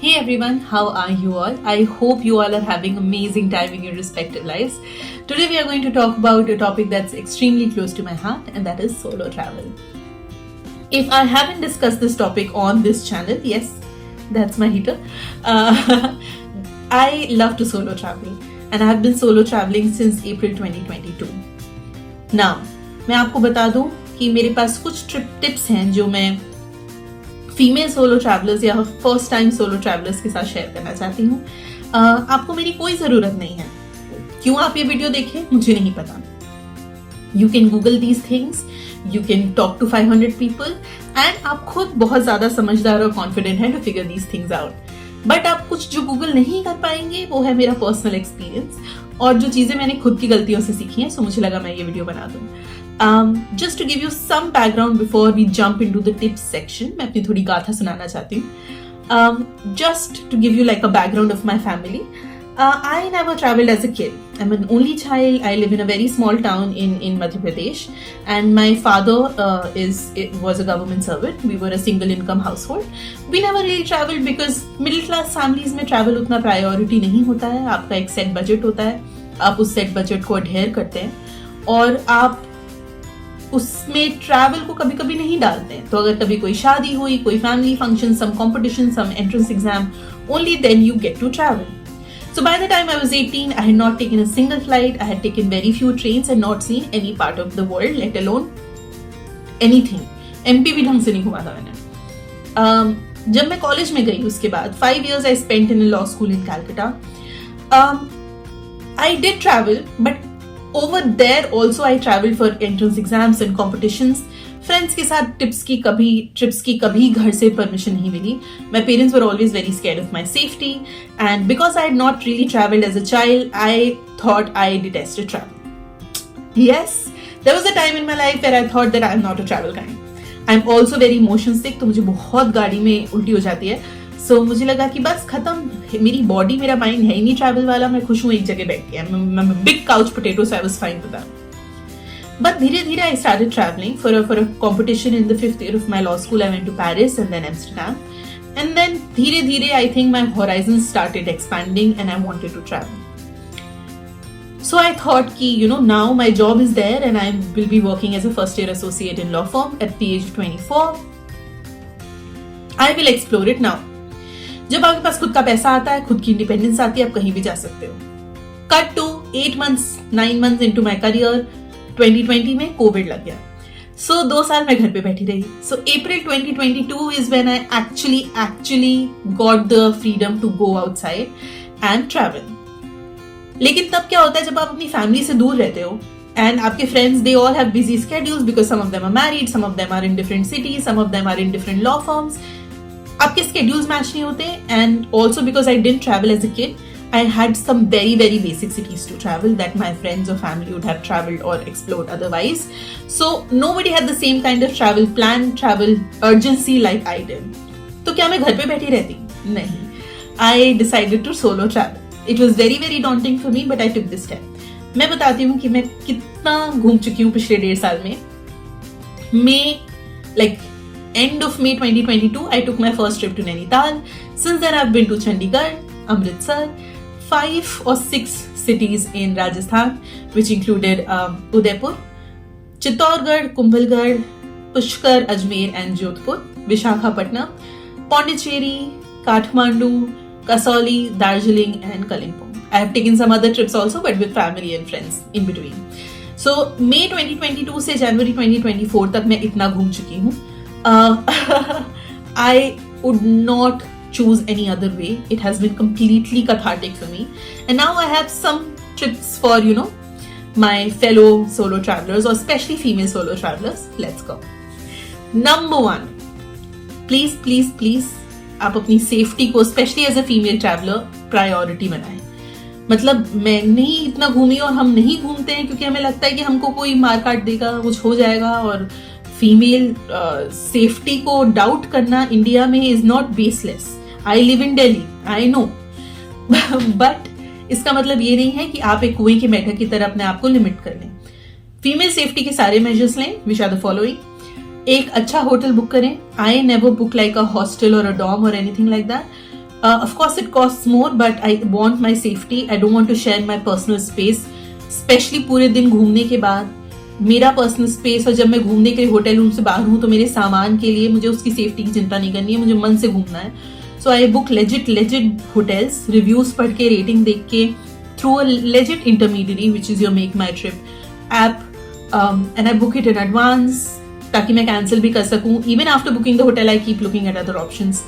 Hey everyone, how are you all? I hope you all are having amazing time in your respective lives. Today we are going to talk about a topic that's extremely close to my heart, and that is solo travel. If I haven't discussed this topic on this channel, yes, that's my heater. I love to solo travel and I have been solo traveling since April 2022. Now, मैं आपको बता दूं कि मेरे पास कुछ trip tips हैं जो मैं फीमेल सोलो ट्रैवलर्स या फर्स्ट टाइम सोलो ट्रैवलर्स के साथ शेयर करना चाहती हूँ. आपको मेरी कोई जरूरत नहीं है. क्यों आप ये वीडियो देखें मुझे नहीं पता. You can Google these things, you can talk to 500 people and आप खुद बहुत ज्यादा समझदार और कॉन्फिडेंट हैं to figure these things out. But आप कुछ जो गूगल नहीं कर पाएंगे वो है मेरा पर्सनल एक्सपीरियंस और जो चीजें मैंने खुद की गलतियों से सीखी हैं. सो मुझे लगा मैं ये वीडियो बना दूं. Just to give you some background before we jump into the tips section, मैं अपनी थोड़ी गाथा सुनाना चाहती हूँ. Just to give you like a background of my family, I never traveled as a kid. I'm an only child. I live in a very small town in Madhya Pradesh, and my father was a government servant. We were a single income household. We never really traveled because middle class families में travel उतना priority नहीं होता है. आपका एक set budget होता है, आप उस set budget को adhere करते हैं और आप उसमें ट्रैवल को कभी कभी नहीं डालते हैं. तो अगर कभी कोई शादी हुई, कोई family function, some competition, some entrance exam, only then you get to travel. So by the time I was 18, I had not taken a single flight. I had taken very few trains and not seen any part of the world, let alone anything. MP भी ढंग से नहीं घुमा था मैंने. जब मैं college में गई उसके बाद 5 years I spent in a law school in Calcutta. I did travel, but over there also I traveled for entrance exams and competitions. Friends के साथ ट्रिप्स की कभी घर से परमिशन नहीं मिली. My parents were always very scared of my safety, and because I had not really traveled as a child, I thought I detested travel. Yes, there was a time in my life where I thought that I am not a travel kind. I am also very motion sick, तो मुझे बहुत गाड़ी में उल्टी हो जाती है. So मुझे लगा कि बस खत्म, मेरी बॉडी मेरा माइंड है ही नहीं ट्रैवल वाला. मैं खुश हूँ एक जगह बैठ के. I'm a big couch potato, so I was fine with that. But धीरे धीरे I started traveling for a competition in the 5th year of my law school. I went to Paris and then Amsterdam, and then धीरे धीरे I think my horizons started expanding and I wanted to travel. So I thought कि now my job is there and I will be working as a first year associate in law firm at the age of 24. I will explore it now. जब आपके पास खुद का पैसा आता है, खुद की इंडिपेंडेंस आती है, आप कहीं भी जा सकते हो. Cut to 8 months, 9 months into my career. 2020 में कोविड लग गया. So 2 साल मैं घर पे बैठी रही. So April 2022 is when I actually got the freedom to go outside and travel. लेकिन तब क्या होता है जब आप अपनी फैमिली से दूर रहते हो and आपके friends they all have busy schedules because some of them are married, some of them are in different cities, some of them are in different law firms. आपके schedules match नहीं होते, and also because I didn't travel as a kid, I had some very very basic cities to travel that my friends or family would have traveled or explored otherwise. So nobody had the same kind of travel plan, travel urgency like I did. तो क्या मैं घर पे बैठी रहती? नहीं. I decided to solo travel. It was very very daunting for me, but I took this step. मैं बताती हूँ कि मैं कितना घूम चुकी हूँ पिछले 1.5 साल में. End of May 2022, I took my first trip to Nainital. Since then I've been to Chandigarh, Amritsar, 5 or 6 cities in Rajasthan, which included Udaipur, Chittorgarh, Kumbhalgarh, Pushkar, Ajmer and Jodhpur, Visakhapatnam, Pondicherry, Kathmandu, Kasauli, Darjeeling and Kalimpong. I have taken some other trips also, but with family and friends in between. So May 2022 से January 2024 तक मैं इतना घूम चुकी हूँ. I would not choose any other way. It has been completely cathartic for me, and now I have some tips for my fellow solo travelers, or especially female solo travelers. Let's go. Number 1, please आप अपनी safety को especially as a female traveler priority बनाएं. मतलब मैं नहीं इतना घूमी और हम नहीं घूमते हैं क्योंकि हमें लगता है कि हमको कोई मार काट देगा, कुछ हो जाएगा, और फीमेल सेफ्टी को डाउट करना इंडिया में is not baseless. I live in Delhi, I know, but इसका मतलब ये नहीं है कि आप एक कुएं के मेढक की तरह अपने आप को लिमिट कर लें. फीमेल सेफ्टी के सारे मेजर्स लें, विच आर द फॉलोइंग. एक अच्छा होटल बुक करें. I never book like a hostel और अ डॉर्म और anything like that. Of course, it costs more, but I want my safety. I don't want to share my personal space, especially पूरे दिन घूमने के बाद मेरा personal space, और जब मैं घूमने के लिए होटल रूम से बाहर हूँ तो मेरे सामान के लिए मुझे उसकी सेफ्टी की चिंता नहीं करनी है, मुझे मन से घूमना है. So I book legit hotels, reviews पढ़ के, रेटिंग देख के, through a legit intermediary which is your MakeMyTrip app, and I book it in advance ताकि मैं कैंसिल भी कर सकूं. Even after booking the hotel I keep looking at other options,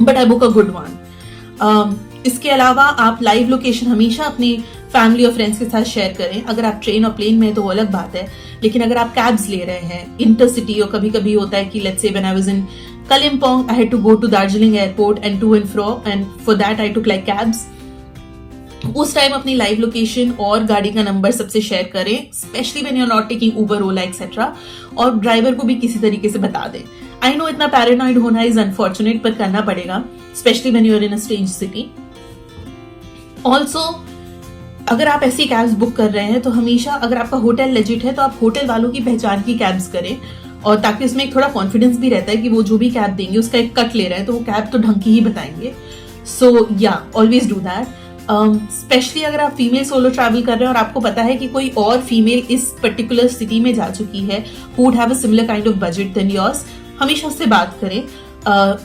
but I book a good one. इसके अलावा आप live location हमेशा अपनी फैमिली और फ्रेंड्स के साथ शेयर करें. अगर आप ट्रेन और प्लेन में है तो वो अलग बात है, लेकिन अगर आप कैब्स ले रहे हैं इंटरसिटी, और कभी कभी होता है कि let's say when I was in Kalimpong, I had to go to Darjeeling airport and to and fro, and for that I took like cabs. उस टाइम अपनी लाइव लोकेशन और गाड़ी का नंबर सबसे शेयर करें, specially when you are not taking Uber, Ola etcetera, और driver को भी किसी तरीके से बता दें. आई नो इतना पैरानॉइड होना इज अनफॉर्चुनेट, पर करना पड़ेगा, specially when you are in a strange city. Also अगर आप ऐसी कैब्स बुक कर रहे हैं तो हमेशा, अगर आपका होटल लेजिट है तो आप होटल वालों की पहचान की कैब्स करें, और ताकि उसमें एक थोड़ा कॉन्फिडेंस भी रहता है कि वो जो भी कैब देंगे उसका एक कट ले रहे हैं तो वो कैब तो ढंग की ही बताएंगे. सो या ऑलवेज डू दैट. स्पेशली अगर आप फीमेल सोलो ट्रैवल कर रहे हैं और आपको पता है कि कोई और फीमेल इस पर्टिकुलर सिटी में जा चुकी है who would have a similar kind of budget than yours, हमेशा उससे बात करें.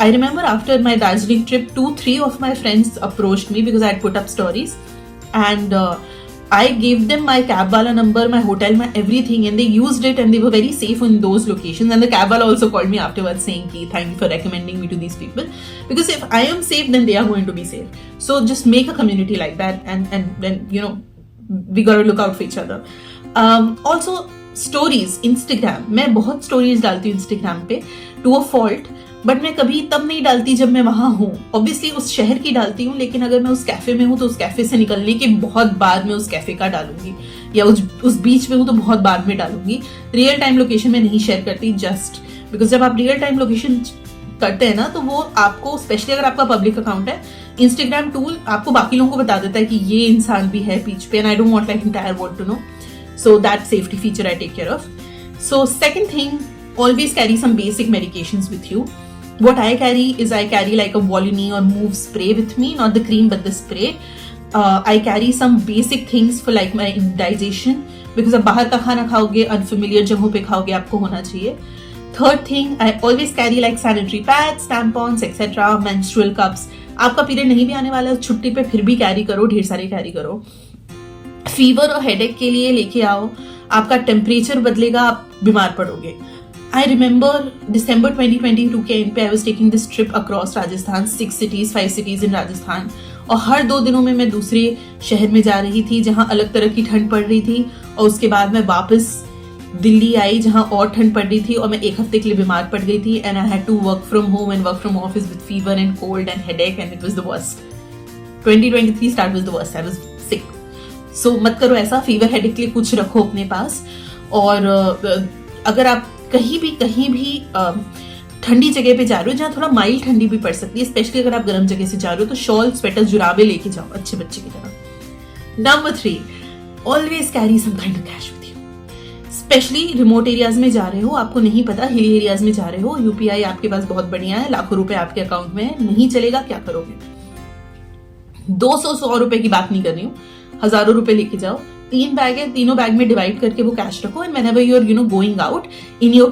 I remember after my Darjeeling trip 2-3 of my friends approached me because I had put up stories, and I gave them my cab wala number, my hotel, my everything, and they used it and they were very safe in those locations. And the cab wala also called me afterwards saying ki thank you for recommending me to these people, because if I am safe then they are going to be safe. So just make a community like that, and then you know we got to look out for each other. Also stories, Instagram, मैं बहुत stories डालती हूँ Instagram पे to a fault, but मैं कभी तब नहीं डालती जब मैं वहां हूँ. ऑब्वियसली उस शहर की डालती हूँ, लेकिन अगर मैं उस कैफे में हूँ तो उस कैफे से निकलने के बहुत बाद में उस कैफे का डालूंगी, या उस बीच में हूँ तो बहुत बाद में डालूंगी. रियल टाइम लोकेशन में नहीं शेयर करती, जस्ट बिकॉज जब आप रियल टाइम लोकेशन करते हैं ना तो वो आपको, स्पेशली अगर आपका पब्लिक अकाउंट है, इंस्टाग्राम टूल आपको बाकी लोगों को बता देता है कि ये इंसान भी है बीच पे, and I don't want like entire world to know. So that safety feature I take care of. So second thing, always carry some basic medications with you. What I carry is I carry like a Volini or Move spray with me, not the cream but the spray. I carry some basic things for like my indigestion, because आप बाहर का खाना खाओगे, unfamiliar जगहों पे खाओगे, आपको होना चाहिए. Third thing, I always carry like sanitary pads, tampons, etc., menstrual cups. आपका पीरियड नहीं भी आने वाला है छुट्टी पे, फिर भी कैरी करो, ढेर सारे कैरी करो. फीवर और हेडेक के लिए लेके आओ, आपका टेम्परेचर बदलेगा, आप बीमार पड़ोगे. I remember December 2022 के end पे I was taking this trip across Rajasthan, 5 cities in Rajasthan, और हर 2 दिनों में मैं दूसरे शहर में जा रही थी जहाँ अलग तरह की ठंड पड़ रही थी, और उसके बाद मैं वापस दिल्ली आई जहाँ और ठंड पड़ रही थी, और मैं 1 हफ्ते के लिए बीमार पड़ गई थी. And I had to work from home and work from office with fever and cold and headache, and it was the worst. 2023 start was the worst. I was sick. So मत करो ऐसा. फीवर हेडेक के लिए कुछ रखो अपने पास. और अगर आप कहीं भी ठंडी जगह पे जा रहे हो जहाँ थोड़ा माइल्ड ठंडी भी पड़ सकती है, स्पेशली अगर आप गर्म जगह से जा रहे हो, तो शॉल, स्वेटर, जुराबे लेके जाओ अच्छे बच्चे की तरह. Number 3, always carry some kind of cash with you. Specially remote areas में जा रहे हो, आपको नहीं पता, हिली एरियाज में जा रहे हो, यूपीआई आपके पास बहुत बढ़िया है, लाखों रुपए आपके अकाउंट में है, नहीं चलेगा, क्या करोगे? 200-100 रुपए की बात नहीं कर रही हूँ, हजारों रुपए लेके जाओ. 3 बैग है, तीनों बैग में डिवाइड करके वो कैश रखो, and whenever you are going out in your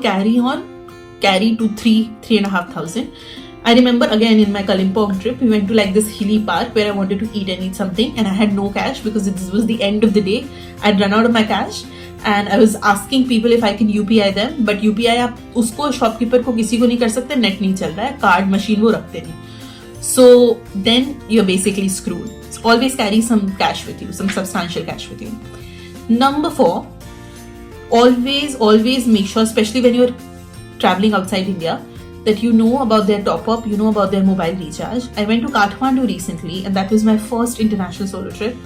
carry to 3,500. I remember again in my Kalimpong trip, we went to like this hilly park where I wanted to eat and eat something, and I had no cash because this was the end of the day. I'd run out of my cash, and I was asking people if I can UPI them, but UPI आप उसको shopkeeper को किसी को नहीं कर सकते, net नहीं चल रहा है, कार्ड मशीन वो रखते नहीं. So then you're basically screwed. Always carry some cash with you, some substantial cash with you. Number 4, always make sure, especially when you're traveling outside India, that you know about their top up, you know about their mobile recharge. I went to Kathmandu recently, and that was my first international solo trip.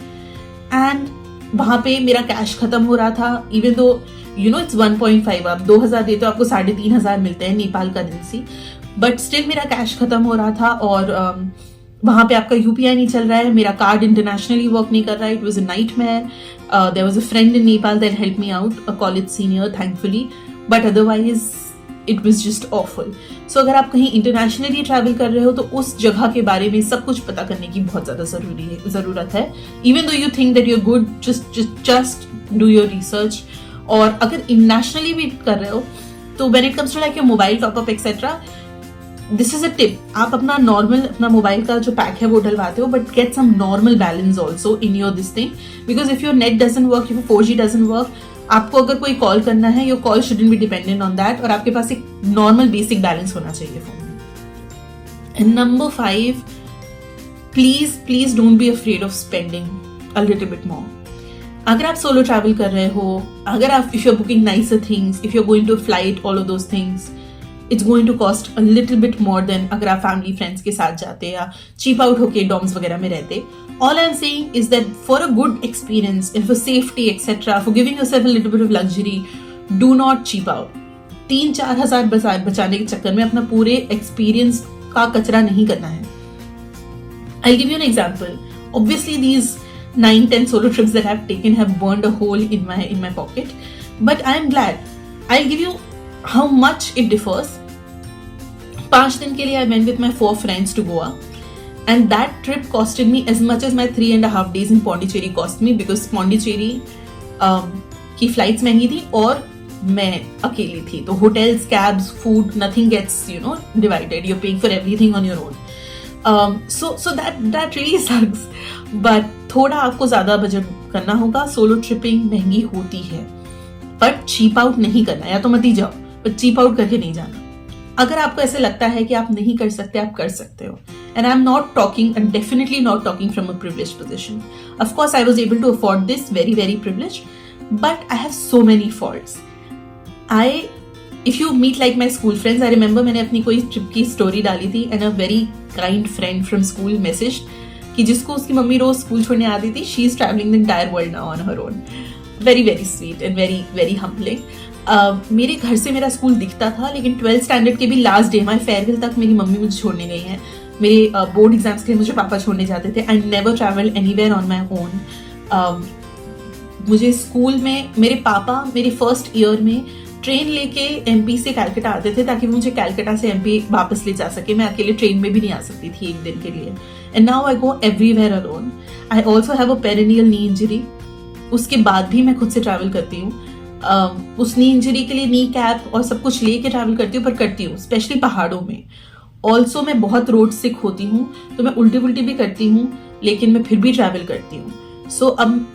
And वहां पे मेरा cash खत्म हो रहा था, even though you know it's 1.5, आप 2,000 देते हो आपको 3,500 मिलते हैं नेपाल करेंसी, बट स्टिल मेरा कैश खत्म हो रहा था. और वहां पे आपका यूपीआई नहीं चल रहा है, मेरा कार्ड इंटरनेशनली वर्क नहीं कर रहा है. It was a nightmare. There was a friend in Nepal that help me out, a college senior, thankfully, but otherwise it was just awful. So अगर आप कहीं इंटरनेशनली ट्रैवल कर रहे हो तो उस जगह के बारे में सब कुछ पता करने की बहुत ज्यादा जरूरत है. Even though you think that you are good, just do your research. और अगर इंटरनेशनली भी कर रहे हो तो when it comes to like your mobile top up etcetera, this is a tip. आप अपना मोबाइल का जो पैक है वो डलवाते हो, but get some normal balance also in your this thing, because if your net doesn't work, if 4G doesn't work, आपको अगर कोई कॉल करना है, your call shouldn't be dependent on that, और आपके पास एक नॉर्मल बेसिक बैलेंस होना चाहिए फोन में. And number 5, please don't be afraid of spending a little bit more. अगर आप सोलो ट्रैवल कर रहे हो, अगर आप if you are booking nicer things, if you are going to flight, all of those things, it's going to cost a little bit more than अगर आप family friends के साथ जाते या चीप आउट होके डॉम्स वगैरह में रहते. All I'm saying is that for a good experience and for safety etc, for giving yourself a little bit of luxury, do not cheap out. 3-4 हजार बचाने के चक्कर में अपना पूरे एक्सपीरियंस का कचरा नहीं करना है. I'll give you an example. Obviously these 9-10 solo trips that I've taken have burned a hole in my pocket, but I'm glad. I'll give you how much it differs. 5 दिन के लिए I went with my 4 friends to Goa. And that trip costed me as much as my 3.5 days in Pondicherry cost me, because Pondicherry की flights महंगी थी और मैं अकेली थी, तो hotels, cabs, food, nothing gets divided. You're paying for everything on your own. So that really sucks. But थोड़ा आपको ज्यादा बजट करना होगा. सोलो ट्रिपिंग महंगी होती है, बट चीप आउट नहीं करना. या तो मत ही जाओ, पर चीप आउट करके नहीं जाना. अगर आपको ऐसे लगता है कि आप नहीं कर सकते, आप कर सकते हो. And I'm definitely not talking from a privileged position. Of course, I was able to afford this, very, very privileged, but I have so many faults. If you meet like my school friends, I remember मैंने अपनी कोई trip की story डाली थी, and a very kind friend from school messaged कि जिसको उसकी mummy रोज school छोड़ने आती थी, she is traveling the entire world now on her own. Very, very sweet and very, very humbling. मेरे घर से मेरा स्कूल दिखता था, लेकिन 12th स्टैंडर्ड के भी लास्ट डे, माई फेयरवेल तक मेरी मम्मी मुझे छोड़ने गई हैं. मेरे बोर्ड एग्जाम्स के लिए मुझे पापा छोड़ने जाते थे. I never travel anywhere on my own. मुझे स्कूल में मेरे पापा मेरे फर्स्ट ईयर में ट्रेन लेके MP से कैलकाटा आते थे, ताकि मुझे कैलकाटा से MP वापस ले जा सके. मैं अकेले ट्रेन में भी नहीं आ सकती थी एक दिन के लिए. And now I go everywhere alone. I also have a perennial knee injury. उसके बाद भी मैं खुद से ट्रैवल करती हूँ. उस नी इंजरी के लिए नी कैप और सब कुछ लेके ट्रैवल करती हूँ, पर करती हूँ स्पेशली पहाड़ों में. ऑल्सो मैं बहुत रोड सिक होती हूँ, तो मैं उल्टी पुल्टी भी करती हूँ, लेकिन मैं फिर भी ट्रैवल करती हूँ. सो अब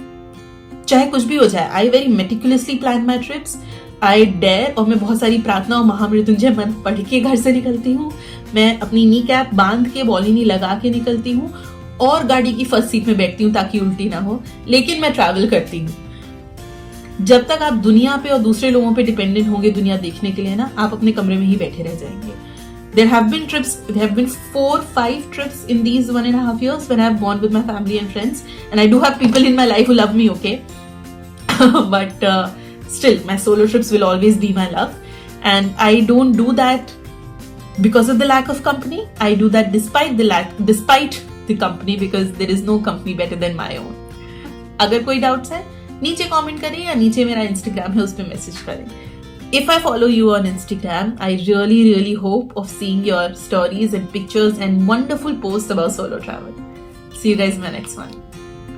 चाहे कुछ भी हो जाए, I very meticulously plan my trips. I dare, और मैं बहुत सारी प्रार्थना और महामृत्युंजय मंत्र पढ़ के घर से निकलती हूँ. मैं अपनी नी कैप बांध के, बॉलिनी लगा के निकलती हूँ, और गाड़ी की फर्स्ट सीट में बैठती हूँ ताकि उल्टी ना हो, लेकिन मैं ट्रैवल करती हूँ. जब तक आप दुनिया पे और दूसरे लोगों पे डिपेंडेंट होंगे दुनिया देखने के लिए ना, आप अपने कमरे में ही बैठे रह जाएंगे. There have been 4-5 trips in these 1.5 years when I've gone with my family and friends, and I do have people in my life who love me, okay? But still, my solo trips will always be my love, and I don't do that because of the lack of company. I do that despite the company, because there is no company better than my own. अगर कोई doubts है, नीचे comment करें या नीचे मेरा Instagram है, उस पर मैसेज करें. If I follow you on Instagram, I really, really hope of seeing your stories and pictures and wonderful posts about solo travel. See you guys in my next one.